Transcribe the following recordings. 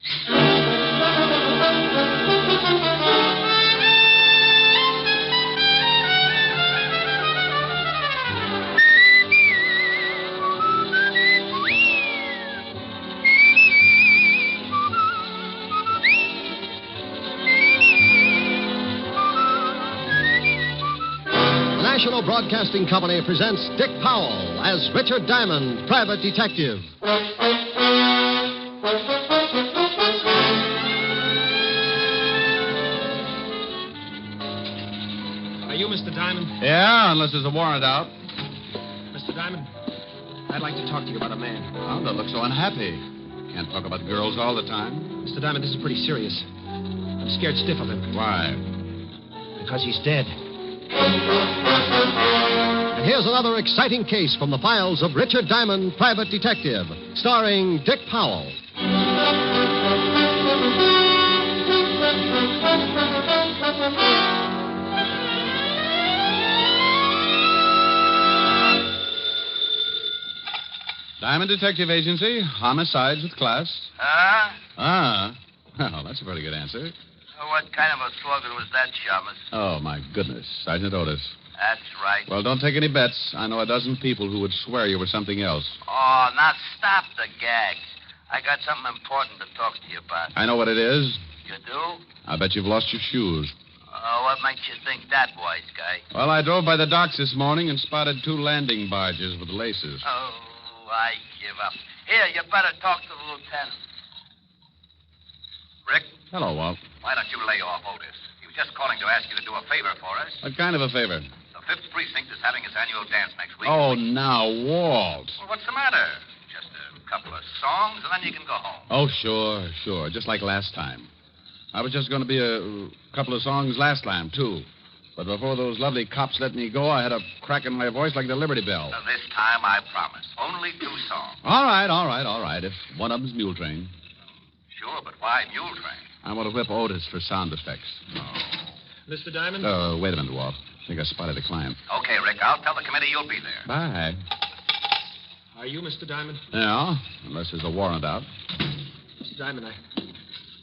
National Broadcasting Company presents Dick Powell as Richard Diamond, private detective. Are you Mr. Diamond? Yeah, unless there's a warrant out. Mr. Diamond, I'd like to talk to you about a man. Oh, don't look so unhappy. Can't talk about girls all the time. Mr. Diamond, this is pretty serious. I'm scared stiff of him. Why? Because he's dead. And here's another exciting case from the files of Richard Diamond, private detective, starring Dick Powell. Diamond Detective Agency, homicides with class. Huh? Well, that's a pretty good answer. What kind of a slogan was that, Shamus? Oh, my goodness. Sergeant Otis. That's right. Well, don't take any bets. I know a dozen people who would swear you were something else. Oh, now stop the gags. I got something important to talk to you about. I know what it is. You do? I bet you've lost your shoes. What makes you think that, wise guy? Well, I drove by the docks this morning and spotted 2 landing barges with laces. Oh, I give up. Here, you better talk to the lieutenant. Rick, Hello, Walt. why don't you lay off Otis? He was just calling to ask you to do a favor for us. What kind of a favor? The 5th Precinct is having its annual dance next week. Oh, now, Walt. Well, what's the matter? Just a couple of songs, and then you can go home. Oh, sure. Just like last time. I was just going to be a couple of songs last time, too. But before those lovely cops let me go, I had a crack in my voice like the Liberty Bell. Now, this time, I promise. Only 2 songs. All right. If one of them's Mule Train. Sure, but why Mule Train? I want to whip Otis for sound effects. Mr. Diamond? Wait a minute, Walt. I think I spotted a client. Okay, Rick, I'll tell the committee you'll be there. Bye. Are you Mr. Diamond? Yeah, unless there's a warrant out. Mr. Diamond, I'd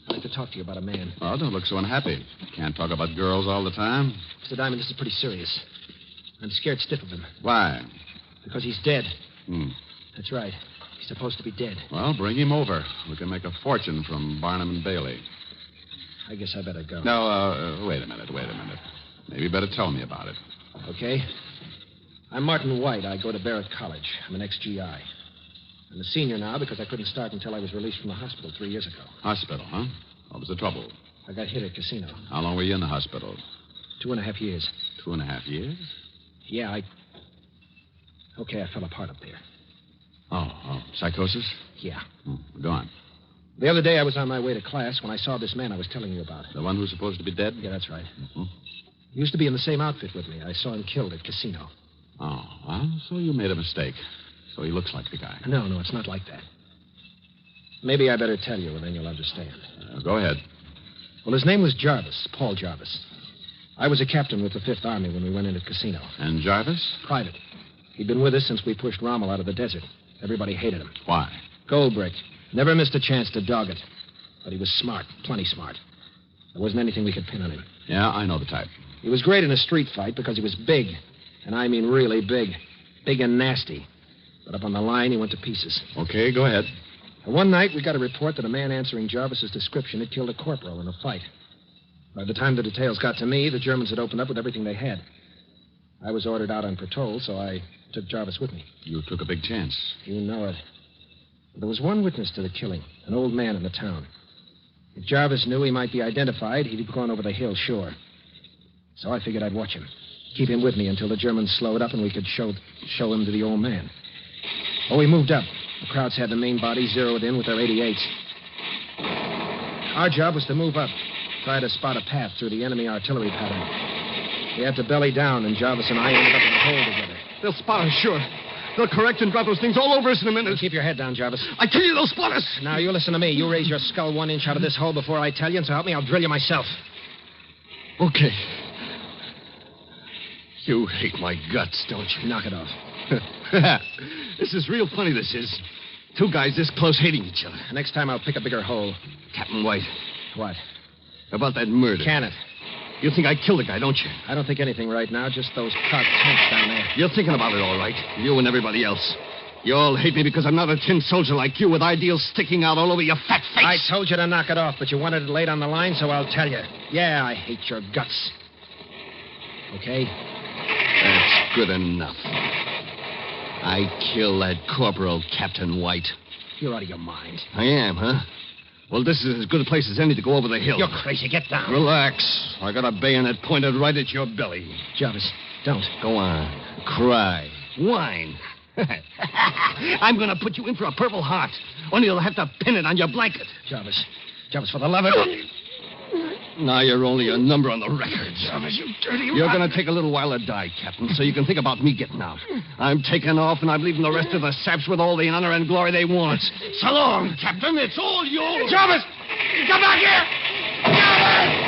like to talk to you about a man. Oh, don't look so unhappy. Can't talk about girls all the time. Mr. Diamond, this is pretty serious. I'm scared stiff of him. Why? Because he's dead. Hmm. That's right. He's supposed to be dead. Well, bring him over. We can make a fortune from Barnum and Bailey. I guess I better go. No, wait a minute. Maybe you better tell me about it. Okay. I'm Martin White. I go to Barrett College. I'm an ex-GI. I'm a senior now because I couldn't start until I was released from the hospital 3 years ago. Hospital, huh? What was the trouble? I got hit at casino. How long were you in the hospital? 2.5 years. 2.5 years? Yeah, Okay, I fell apart up there. Oh, psychosis? Yeah. Go on. The other day I was on my way to class when I saw this man I was telling you about. The one who's supposed to be dead? Yeah, that's right. Mm-hmm. He used to be in the same outfit with me. I saw him killed at casino. Oh, well, so you made a mistake. So he looks like the guy. No, it's not like that. Maybe I better tell you, and then you'll understand. Go ahead. Well, his name was Jarvis, Paul Jarvis. I was a captain with the 5th Army when we went into casino. And Jarvis? Private. He'd been with us since we pushed Rommel out of the desert. Everybody hated him. Why? Gold brick. Never missed a chance to dog it. But he was smart, plenty smart. There wasn't anything we could pin on him. Yeah, I know the type. He was great in a street fight because he was big. And I mean really big. Big and nasty. But up on the line, he went to pieces. Okay, go ahead. And one night, we got a report that a man answering Jarvis's description had killed a corporal in a fight. By the time the details got to me, the Germans had opened up with everything they had. I was ordered out on patrol, so I took Jarvis with me. You took a big chance. You know it. There was one witness to the killing, an old man in the town. If Jarvis knew he might be identified, he'd have gone over the hill, sure. So I figured I'd watch him. Keep him with me until the Germans slowed up and we could show him to the old man. Oh, we moved up. The Krauts had the main body zeroed in with their 88s. Our job was to move up, try to spot a path through the enemy artillery pattern. We had to belly down, and Jarvis and I ended up in a hole together. They'll spot us, sure. They'll correct and drop those things all over us in a minute. Keep your head down, Jarvis. I tell you, they'll spot us. Now, you listen to me. You raise your skull 1 inch out of this hole before I tell you, and so help me, I'll drill you myself. Okay. You hate my guts, don't you? Knock it off. This is real funny, this is. Two guys this close hating each other. Next time I'll pick a bigger hole. Captain White, What? about that murder. Can it? You think I killed the guy, don't you? I don't think anything right now, just those parked tanks down there. You're thinking about it all right. You and everybody else. You all hate me because I'm not a tin soldier like you with ideals sticking out all over your fat face. I told you to knock it off, but you wanted it laid on the line, so I'll tell you. Yeah, I hate your guts. Okay? That's good enough. I killed that Corporal Captain White. You're out of your mind. I am, huh? Well, this is as good a place as any to go over the hill. You're crazy. Get down. Relax. I got a bayonet pointed right at your belly. Jarvis, don't. Go on. Cry. Whine. I'm going to put you in for a Purple Heart. Only you'll have to pin it on your blanket. Jarvis, for the love of... Now you're only a number on the record. Jarvis, you dirty... You're going to take a little while to die, Captain, so you can think about me getting out. I'm taking off, and I'm leaving the rest of the saps with all the honor and glory they want. So long, Captain. It's all yours. Jarvis! Come back here! Jarvis!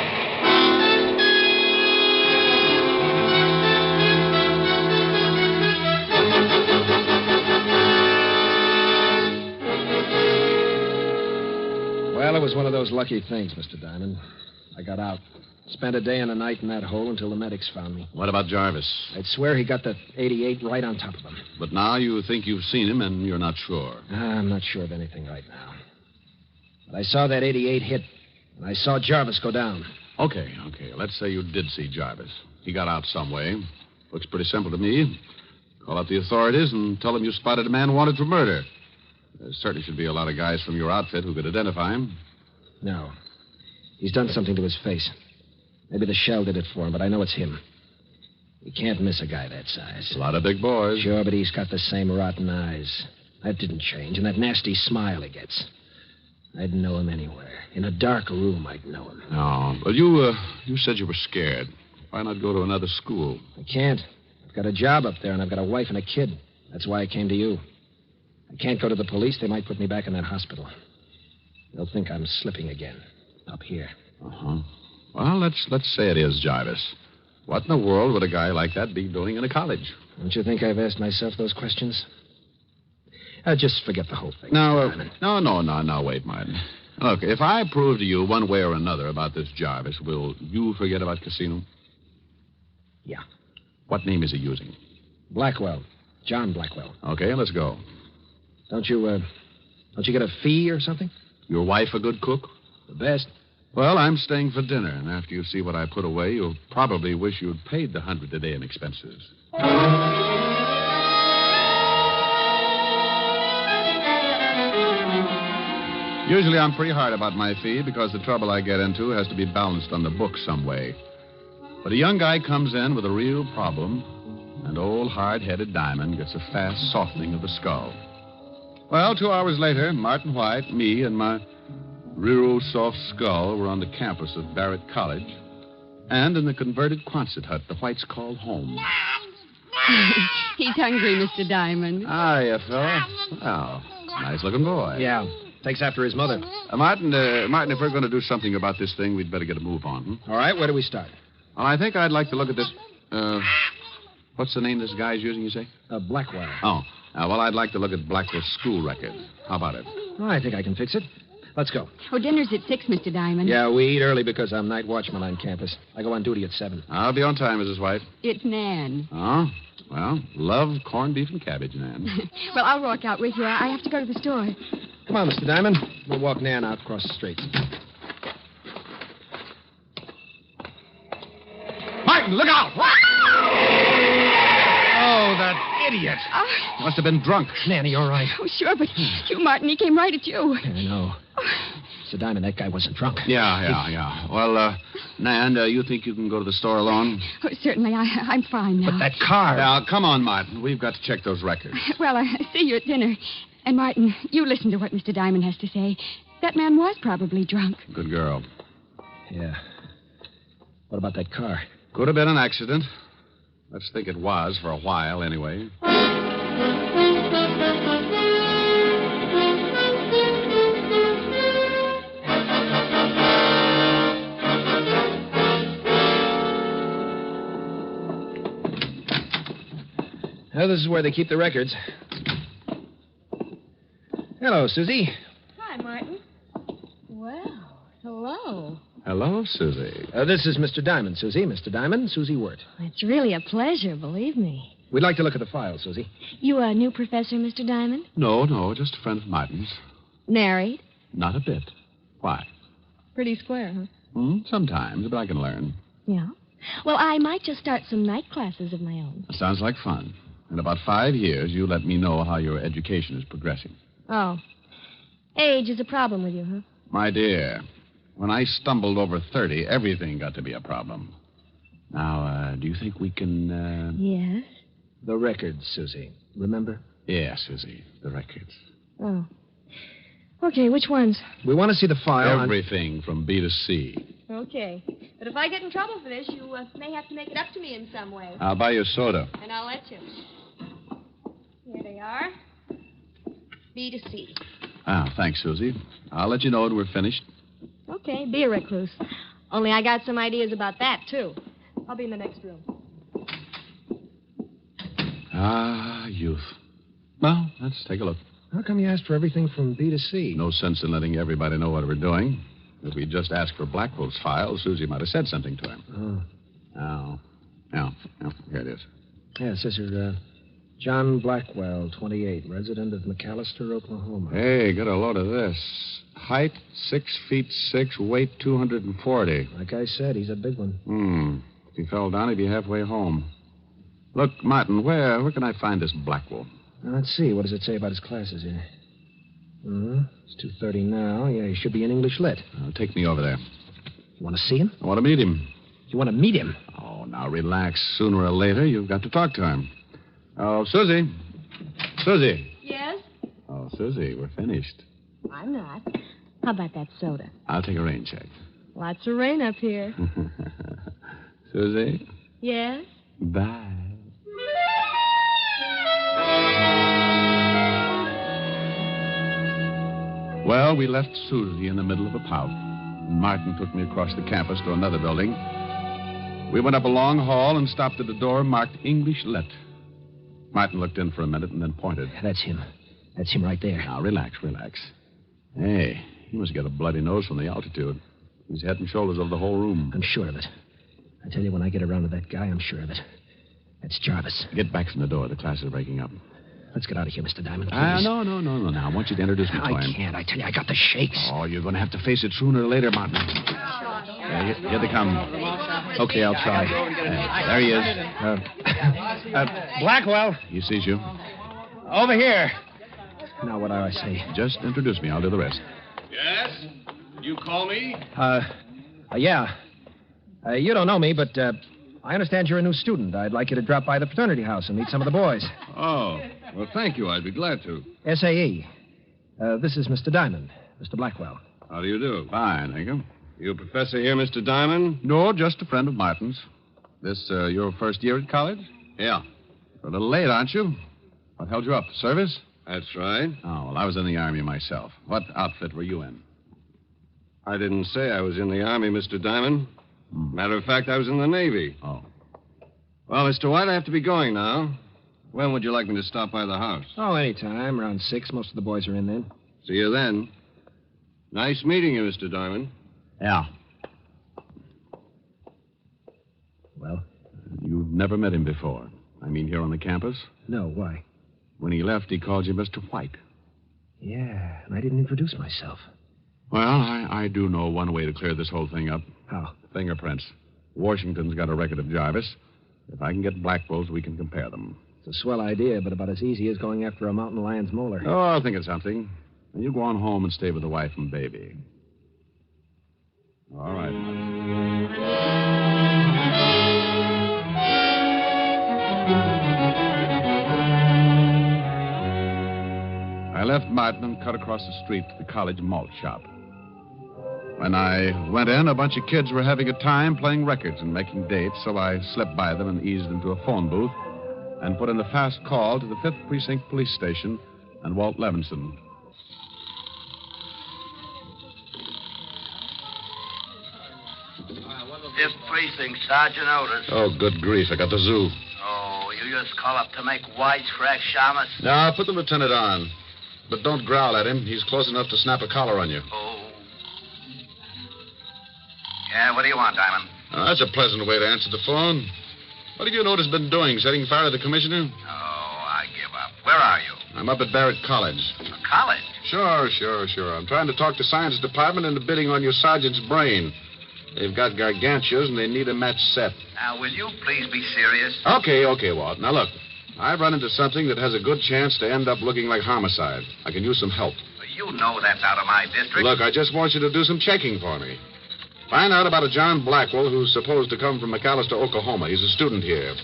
Well, it was one of those lucky things, Mr. Diamond. I got out. Spent a day and a night in that hole until the medics found me. What about Jarvis? I'd swear he got the 88 right on top of him. But now you think you've seen him and you're not sure. I'm not sure of anything right now. But I saw that 88 hit, and I saw Jarvis go down. Okay. Let's say you did see Jarvis. He got out some way. Looks pretty simple to me. Call up the authorities and tell them you spotted a man wanted for murder. There certainly should be a lot of guys from your outfit who could identify him. No. He's done something to his face. Maybe the shell did it for him, but I know it's him. You can't miss a guy that size. A lot of big boys. Sure, but he's got the same rotten eyes. That didn't change, and that nasty smile he gets. I'd know him anywhere. In a dark room, I'd know him. No, but you said you were scared. Why not go to another school? I can't. I've got a job up there, and I've got a wife and a kid. That's why I came to you. I can't go to the police. They might put me back in that hospital. They'll think I'm slipping again. Up here. Uh-huh. Well, let's say it is Jarvis. What in the world would a guy like that be doing in a college? Don't you think I've asked myself those questions? Just forget the whole thing. No, wait, Martin. Look, if I prove to you one way or another about this Jarvis, will you forget about Casino? Yeah. What name is he using? Blackwell. John Blackwell. Okay, let's go. Don't you get a fee or something? Your wife a good cook? The best. Well, I'm staying for dinner, and after you see what I put away, you'll probably wish you'd paid the $100 a day in expenses. Usually I'm pretty hard about my fee because the trouble I get into has to be balanced on the book some way. But a young guy comes in with a real problem, and old hard-headed Diamond gets a fast softening of the skull. Well, 2 hours later, Martin White, me, and my real soft skull were on the campus of Barrett College and in the converted Quonset hut the Whites called home. He's hungry, Mr. Diamond. Hiya, fella. Well, nice-looking boy. Yeah. Takes after his mother. Martin, if we're going to do something about this thing, we'd better get a move on. All right, where do we start? Well, I think I'd like to look at this. What's the name this guy's using, you say? Blackwell. Oh. Well, I'd like to look at Blackwell's school record. How about it? Oh, I think I can fix it. Let's go. Oh, dinner's at 6, Mr. Diamond. Yeah, we eat early because I'm night watchman on campus. I go on duty at 7. I'll be on time, Mrs. White. It's Nan. Oh? Well, love corned beef and cabbage, Nan. Well, I'll walk out with you. I have to go to the store. Come on, Mr. Diamond. We'll walk Nan out across the street. Martin, look out! Oh, that idiot. Must have been drunk. Nanny, all right? Oh, sure, but you, Martin, he came right at you. I know. Mr. Diamond, that guy wasn't drunk. Yeah. Well, Nan, you think you can go to the store alone? Oh, certainly, I'm fine now. But that car... Now, come on, Martin. We've got to check those records. Well, I see you at dinner. And, Martin, you listen to what Mr. Diamond has to say. That man was probably drunk. Good girl. Yeah. What about that car? Could have been an accident. Let's think it was for a while, anyway. Well, this is where they keep the records. Hello, Susie. Hi, Martin. Well, hello. Hello, Susie. This is Mr. Diamond, Susie. Mr. Diamond, Susie Wirt. It's really a pleasure, believe me. We'd like to look at the file, Susie. You a new professor, Mr. Diamond? No, just a friend of Martin's. Married? Not a bit. Why? Pretty square, huh? Sometimes, but I can learn. Yeah. Well, I might just start some night classes of my own. Sounds like fun. In about 5 years, you let me know how your education is progressing. Oh. Age is a problem with you, huh? My dear, when I stumbled over 30, everything got to be a problem. Now, do you think we can, Yes. The records, Susie. Remember? Yeah, Susie, the records. Oh. Okay, which ones? We want to see the file. Everything from B to C. Okay. But if I get in trouble for this, you may have to make it up to me in some way. I'll buy you a soda. And I'll let you. Here they are. B to C. Thanks, Susie. I'll let you know when we're finished. Okay, be a recluse. Only I got some ideas about that, too. I'll be in the next room. Youth. Well, let's take a look. How come you asked for everything from B to C? No sense in letting everybody know what we're doing. If we just asked for Blackwell's file, Susie might have said something to him. Oh. Here it is. Yeah, it says here, John Blackwell, 28, resident of McAllister, Oklahoma. Hey, get a load of this. Height, 6'6", weight 240. Like I said, he's a big one. If he fell down, he'd be halfway home. Look, Martin, where can I find this Blackwell? Now, let's see. What does it say about his classes here? It's 2:30 now. Yeah, he should be in English Lit. Take me over there. You want to see him? I want to meet him. You want to meet him? Oh, now relax. Sooner or later, you've got to talk to him. Oh, Susie. Susie. Yes? Oh, Susie, we're finished. I'm not. How about that soda? I'll take a rain check. Lots of rain up here. Susie? Yes? Bye. Well, we left Susie in the middle of a pout. Martin took me across the campus to another building. We went up a long hall and stopped at a door marked English Lit. Martin looked in for a minute and then pointed. That's him. That's him right there. Now, relax. Hey, he must get a bloody nose from the altitude. He's head and shoulders over the whole room. I'm sure of it. I tell you, when I get around to that guy, I'm sure of it. That's Jarvis. Get back from the door. The class is breaking up. Let's get out of here, Mr. Diamond, please. No. Now, I want you to introduce me to him. I can't. I tell you, I got the shakes. Oh, you're going to have to face it sooner or later, Martin. Here they come. Okay, I'll try. There he is. Blackwell. He sees you. Over here. Now, what do I say? Just introduce me. I'll do the rest. Yes? Did you call me? Yeah. You don't know me, but I understand you're a new student. I'd like you to drop by the fraternity house and meet some of the boys. Oh, well, thank you. I'd be glad to. SAE. This is Mr. Diamond, Mr. Blackwell. How do you do? Fine, thank you. You a professor here, Mr. Diamond? No, just a friend of Martin's. This your first year at college? Yeah. You're a little late, aren't you? What held you up? Service? That's right. Oh, well, I was in the Army myself. What outfit were you in? I didn't say I was in the Army, Mr. Diamond. Matter of fact, I was in the Navy. Oh. Well, Mr. White, I have to be going now. When would you like me to stop by the house? Oh, anytime. Around 6. Most of the boys are in then. See you then. Nice meeting you, Mr. Diamond. Yeah. Well? You've never met him before. I mean, here on the campus? No, why? When he left, he called you Mr. White. Yeah, and I didn't introduce myself. Well, I do know one way to clear this whole thing up. How? Fingerprints. Washington's got a record of Jarvis. If I can get Blackwell's, we can compare them. It's a swell idea, but about as easy as going after a mountain lion's molar. Oh, I'll think of something. And you go on home and stay with the wife and baby. All right. I left Martin and cut across the street to the college malt shop. When I went in, a bunch of kids were having a time playing records and making dates, so I slipped by them and eased into a phone booth and put in a fast call to the 5th Precinct Police Station and Walt Levinson. Fifth Precinct, Sergeant Otis. Oh, good grief. I got the zoo. Oh, you just call up to make wisecrack, Shamus? Now, put the lieutenant on. but don't growl at him. He's close enough to snap a collar on you. Oh. Yeah, what do you want, Diamond? That's a pleasant way to answer the phone. What have you noticed been doing? Setting fire to the commissioner? Oh, I give up. Where are you? I'm up at Barrett College. College? Sure. I'm trying to talk the science department into bidding on your sergeant's brain. They've got gargantuas, and they need a match set. Now, will you please be serious? Okay, Walt. Now, look. I've run into something that has a good chance to end up looking like homicide. I can use some help. You know that's out of my district. Look, I just want you to do some checking for me. Find out about a John Blackwell who's supposed to come from McAllister, Oklahoma. He's a student here.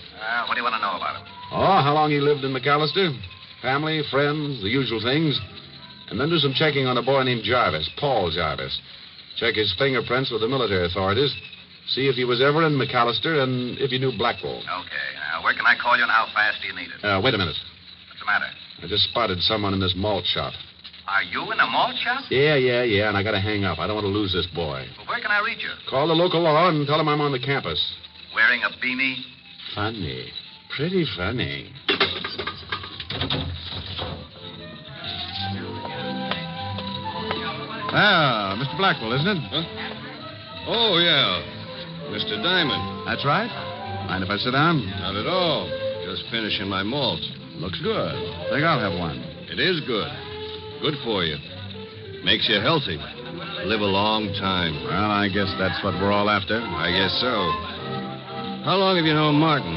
What do you want to know about him? Oh, how long he lived in McAllister? Family, friends, the usual things. And then do some checking on a boy named Jarvis, Paul Jarvis. Check his fingerprints with the military authorities. See if he was ever in McAllister and if he knew Blackwell. Okay. Where can I call you and how fast do you need it? Wait a minute. What's the matter? I just spotted someone in this malt shop. Are you in a malt shop? Yeah, and I gotta hang up. I don't want to lose this boy. Well, where can I reach you? Call the local law and tell him I'm on the campus. Wearing a beanie? Funny. Pretty funny. Mr. Blackwell, isn't it? Huh? Oh, yeah. Mr. Diamond. That's right. Mind if I sit down? Not at all. Just finishing my malt. Looks good. Think I'll have one. It is good. Good for you. Makes you healthy. Live a long time. Well, I guess that's what we're all after. I guess so. How long have you known Martin?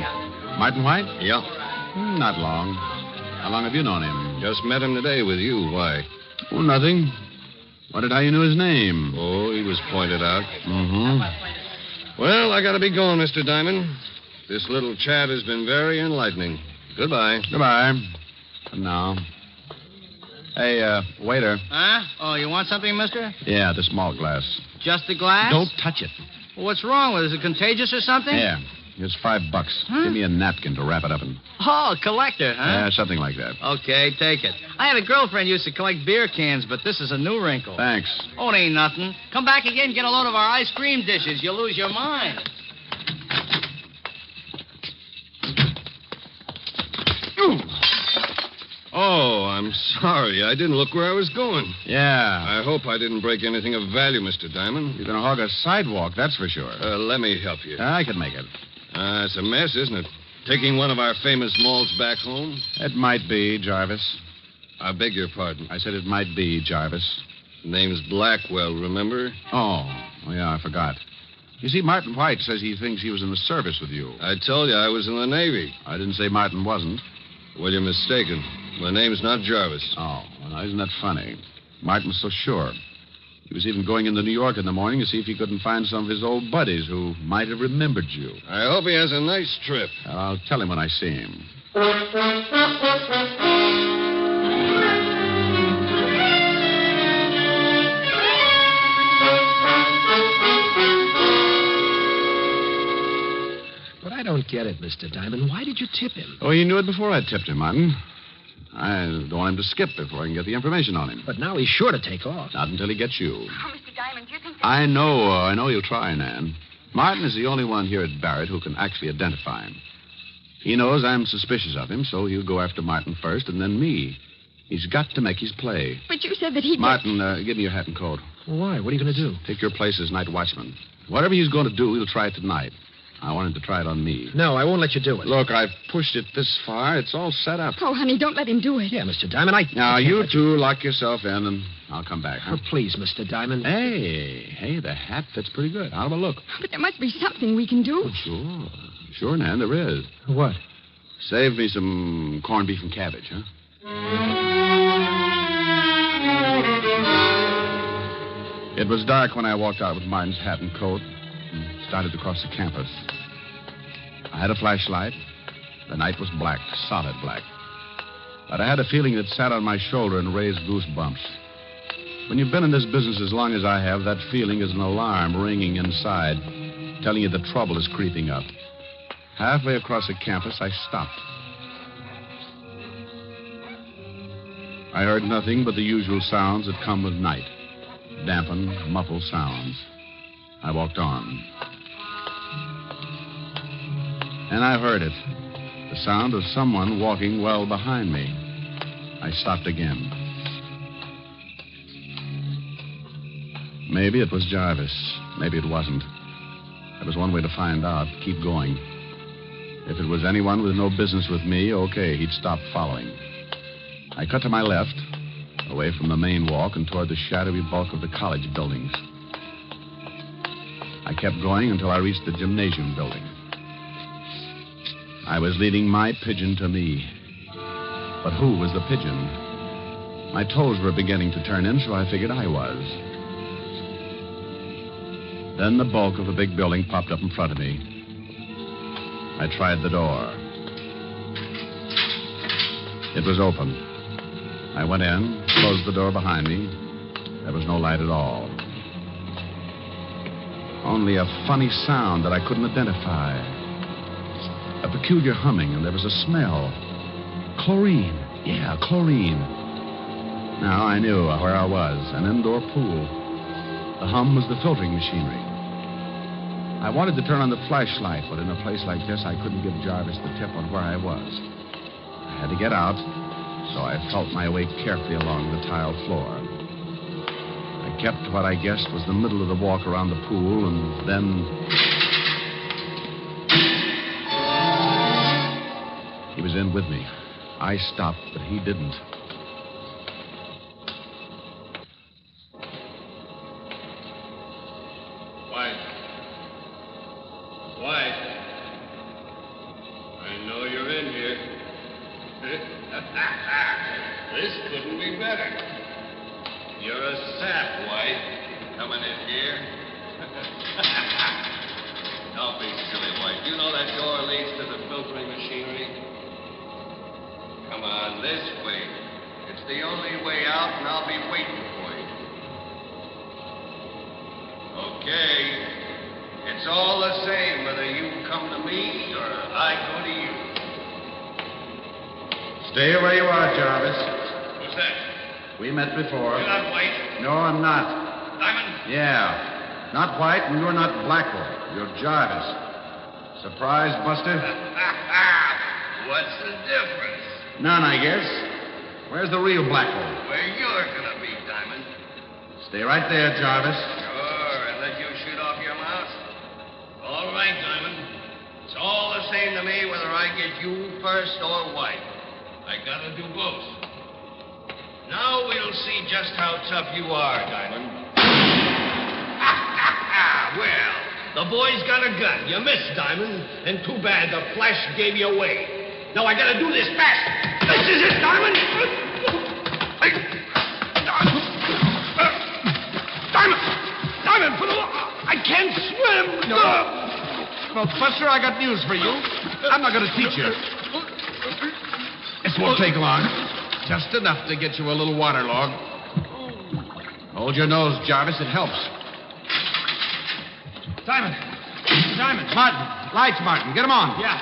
Martin White? Yeah. Not long. How long have you known him? Just met him today with you. Why? Oh, nothing. Wondered how you knew his name. Oh, he was pointed out. Mm-hmm. Well, I gotta be going, Mr. Diamond. This little chat has been very enlightening. Goodbye. Goodbye. For now. Hey, waiter. Huh? Oh, you want something, mister? Yeah, the small glass. Just the glass? Don't touch it. Well, what's wrong with it? Is it contagious or something? Yeah. Here's $5. Huh? Give me a napkin to wrap it up in. Oh, a collector, huh? Yeah, something like that. Okay, take it. I had a girlfriend who used to collect beer cans, but this is a new wrinkle. Thanks. Oh, it ain't nothing. Come back again and get a load of our ice cream dishes. You'll lose your mind. Oh, I'm sorry. I didn't look where I was going. Yeah. I hope I didn't break anything of value, Mr. Diamond. You're going to hog a sidewalk, that's for sure. Let me help you. I can make it. It's a mess, isn't it? Taking one of our famous malts back home? It might be, Jarvis. I beg your pardon. I said it might be, Jarvis. Name's Blackwell, remember? Oh, yeah, I forgot. You see, Martin White says he thinks he was in the service with you. I told you I was in the Navy. I didn't say Martin wasn't. Well, you're mistaken. My name's not Jarvis. Oh, well, now, isn't that funny? Martin was so sure. He was even going into New York in the morning to see if he couldn't find some of his old buddies who might have remembered you. I hope he has a nice trip. I'll tell him when I see him. But I don't get it, Mr. Diamond. Why did you tip him? Oh, he knew it before I tipped him, Martin. I don't want him to skip before I can get the information on him. But now he's sure to take off. Not until he gets you. Oh, Mr. Diamond, do you think that... I know you'll try, Nan. Martin is the only one here at Barrett who can actually identify him. He knows I'm suspicious of him, so he'll go after Martin first and then me. He's got to make his play. But you said that he'd... Martin, give me your hat and coat. Why? What are you going to do? Take your place as night watchman. Whatever he's going to do, he'll try it tonight. I want him to try it on me. No, I won't let you do it. Look, I've pushed it this far. It's all set up. Oh, honey, don't let him do it. Yeah, Mr. Diamond, Now, I can't you let two lock yourself in, and I'll come back, huh? Oh, please, Mr. Diamond. Hey, the hat fits pretty good. How about a look? But there must be something we can do. Oh, sure, Nan, there is. What? Save me some corned beef and cabbage, huh? It was dark when I walked out with Martin's hat and coat and started to cross the campus. I had a flashlight. The night was black, solid black. But I had a feeling that sat on my shoulder and raised goosebumps. When you've been in this business as long as I have, that feeling is an alarm ringing inside, telling you the trouble is creeping up. Halfway across the campus, I stopped. I heard nothing but the usual sounds that come with night. Dampened, muffled sounds. I walked on. And I heard it. The sound of someone walking well behind me. I stopped again. Maybe it was Jarvis. Maybe it wasn't. There was one way to find out. Keep going. If it was anyone with no business with me, okay, he'd stop following. I cut to my left, away from the main walk and toward the shadowy bulk of the college buildings. I kept going until I reached the gymnasium building. I was leading my pigeon to me. But who was the pigeon? My toes were beginning to turn in, so I figured I was. Then the bulk of the big building popped up in front of me. I tried the door. It was open. I went in, closed the door behind me. There was no light at all. Only a funny sound that I couldn't identify. A peculiar humming, and there was a smell. Chlorine. Yeah, chlorine. Now I knew where I was, an indoor pool. The hum was the filtering machinery. I wanted to turn on the flashlight, but in a place like this, I couldn't give Jarvis the tip on where I was. I had to get out, so I felt my way carefully along the tile floor. I kept what I guessed was the middle of the walk around the pool, and then... He was in with me. I stopped, but he didn't. White. I know you're in here. This couldn't be better. You're a sap, White, coming in here. Don't be silly, White. You know that door leads to the filtering machinery? Come on, this way. It's the only way out, and I'll be waiting for you. Okay. It's all the same whether you come to me or I go to you. Stay where you are, Jarvis. Who's that? We met before. You're not White. No, I'm not. Diamond? Yeah. Not White, and you're not Blackwell. You're Jarvis. Surprise, Buster? What's the difference? None, I guess. Where's the real Blackwell? Where you're gonna be, Diamond. Stay right there, Jarvis. Sure, and let you shoot off your mouth. All right, Diamond. It's all the same to me whether I get you first or White. I gotta do both. Now we'll see just how tough you are, Diamond. Well, the boy's got a gun. You missed, Diamond. And too bad the flash gave you away. Now I gotta do this fast. This is it, Diamond. Diamond, put I can't swim. No. Well, Buster, I got news for you. I'm not going to teach you. This won't take long. Just enough to get you a little waterlogged. Hold your nose, Jarvis. It helps. Diamond. Martin. Lights, Martin. Get them on. Yeah.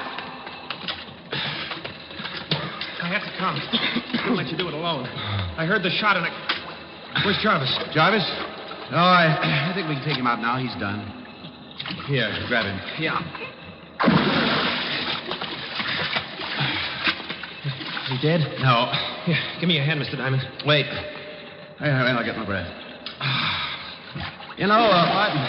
I have to come. I won't let you do it alone. I heard the shot and I... Where's Jarvis? Jarvis? Oh, I think we can take him out now. He's done. Here, grab him. Yeah. Is he dead? No. Here, give me your hand, Mr. Diamond. Wait. I'll get my breath. You know, Martin,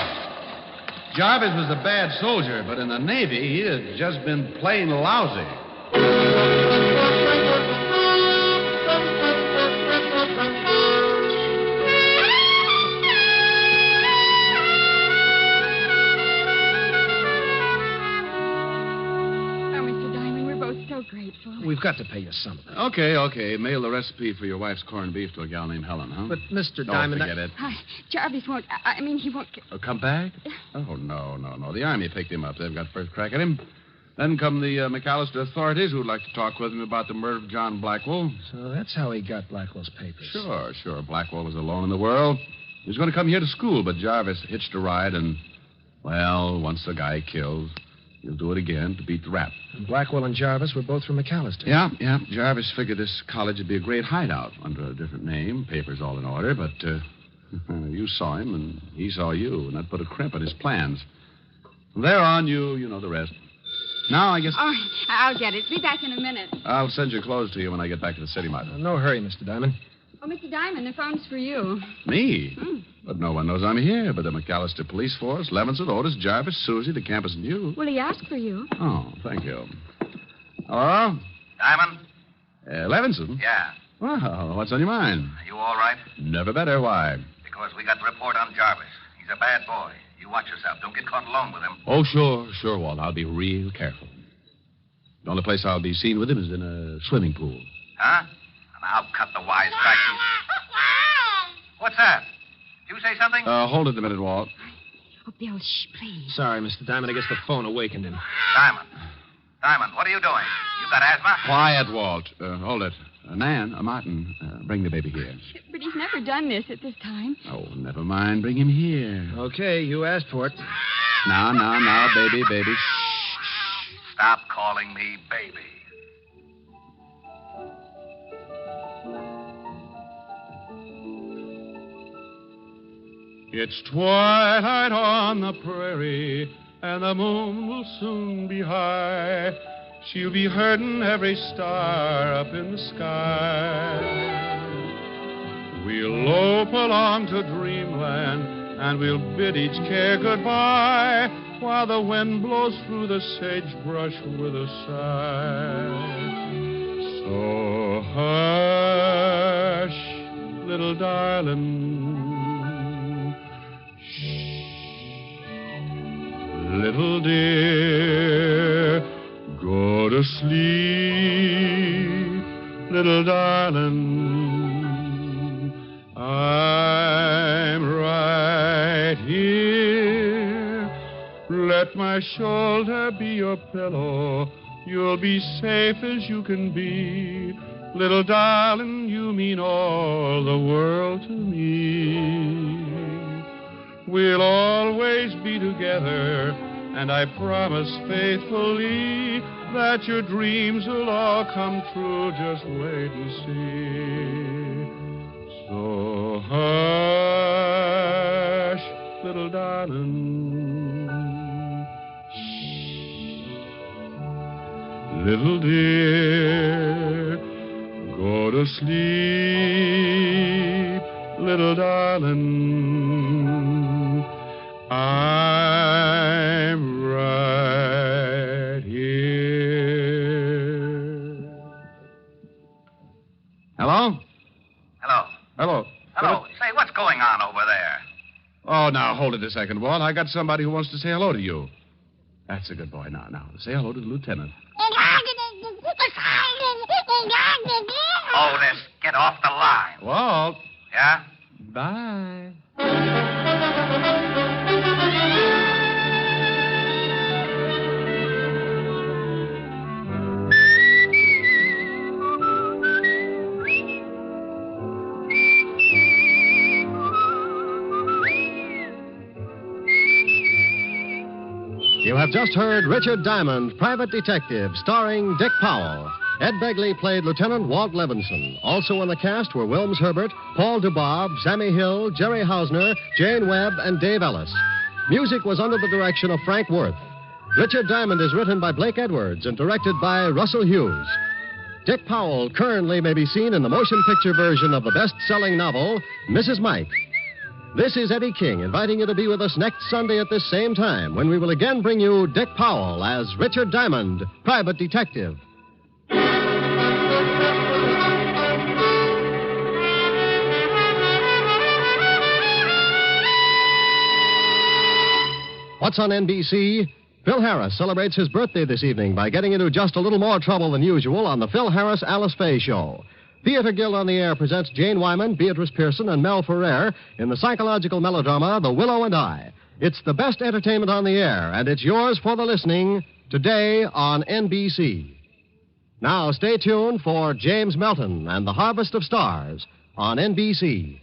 Jarvis was a bad soldier, but in the Navy, he had just been plain lousy. Grateful. We've got to pay you something. Okay. Mail the recipe for your wife's corned beef to a gal named Helen, huh? But, Mr. Don't Diamond... forget it. Jarvis won't... I mean, he won't... Come back? Oh, no. The Army picked him up. They've got first crack at him. Then come the McAllister authorities who'd like to talk with him about the murder of John Blackwell. So that's how he got Blackwell's papers. Sure. Blackwell was alone in the world. He was going to come here to school, but Jarvis hitched a ride and, well, once the guy killed... He'll do it again to beat the rap. And Blackwell and Jarvis were both from McAllister. Yeah. Jarvis figured this college would be a great hideout under a different name, papers all in order, but you saw him and he saw you, and that put a crimp in his plans. From there on, you know the rest. Now, I guess... Oh, I'll get it. Be back in a minute. I'll send your clothes to you when I get back to the city, Martin. No hurry, Mr. Diamond. Oh, Mr. Diamond, the phone's for you. Me? But no one knows I'm here but the McAllister police force, Levinson, Otis, Jarvis, Susie, the campus, and you. Well, he asked for you. Oh, thank you. Hello? Diamond? Levinson? Yeah. Well, what's on your mind? Are you all right? Never better. Why? Because we got the report on Jarvis. He's a bad boy. You watch yourself. Don't get caught alone with him. Oh, sure, Walt. I'll be real careful. The only place I'll be seen with him is in a swimming pool. Huh? And I'll cut the wisecracking. What's that? Did you say something? Hold it a minute, Walt. Oh, Bill, shh, please. Sorry, Mr. Diamond. I guess the phone awakened him. Diamond, what are you doing? You got asthma? Quiet, Walt. Hold it. Nan, Martin, bring the baby here. But he's never done this at this time. Oh, never mind. Bring him here. Okay, you asked for it. Now, baby. Stop calling me baby. It's twilight on the prairie, and the moon will soon be high. She'll be herding every star up in the sky. We'll lope along to dreamland, and we'll bid each care goodbye, while the wind blows through the sagebrush with a sigh. So hush, little darling. Shh, little dear. Go to sleep, little darling. I'm right here. Let my shoulder be your pillow. You'll be safe as you can be. Little darling, you mean all the world to me. We'll always be together, and I promise faithfully that your dreams will all come true. Just wait and see. So hush, little darling. Shh, little dear. Go to sleep, little darling. I'm right here. Hello? Hello. Say, what's going on over there? Oh, now, hold it a second, Walt. I got somebody who wants to say hello to you. That's a good boy. Now, say hello to the lieutenant. Otis, get off the line. Walt. Yeah? Bye. You have just heard Richard Diamond, Private Detective, starring Dick Powell. Ed Begley played Lieutenant Walt Levinson. Also in the cast were Wilms Herbert, Paul DeBob, Sammy Hill, Jerry Hausner, Jane Webb, and Dave Ellis. Music was under the direction of Frank Worth. Richard Diamond is written by Blake Edwards and directed by Russell Hughes. Dick Powell currently may be seen in the motion picture version of the best-selling novel, Mrs. Mike. This is Eddie King inviting you to be with us next Sunday at this same time when we will again bring you Dick Powell as Richard Diamond, Private Detective. What's on NBC? Phil Harris celebrates his birthday this evening by getting into just a little more trouble than usual on the Phil Harris Alice Faye Show. Theater Guild on the Air presents Jane Wyman, Beatrice Pearson, and Mel Ferrer in the psychological melodrama The Willow and I. It's the best entertainment on the air, and it's yours for the listening today on NBC. Now stay tuned for James Melton and the Harvest of Stars on NBC.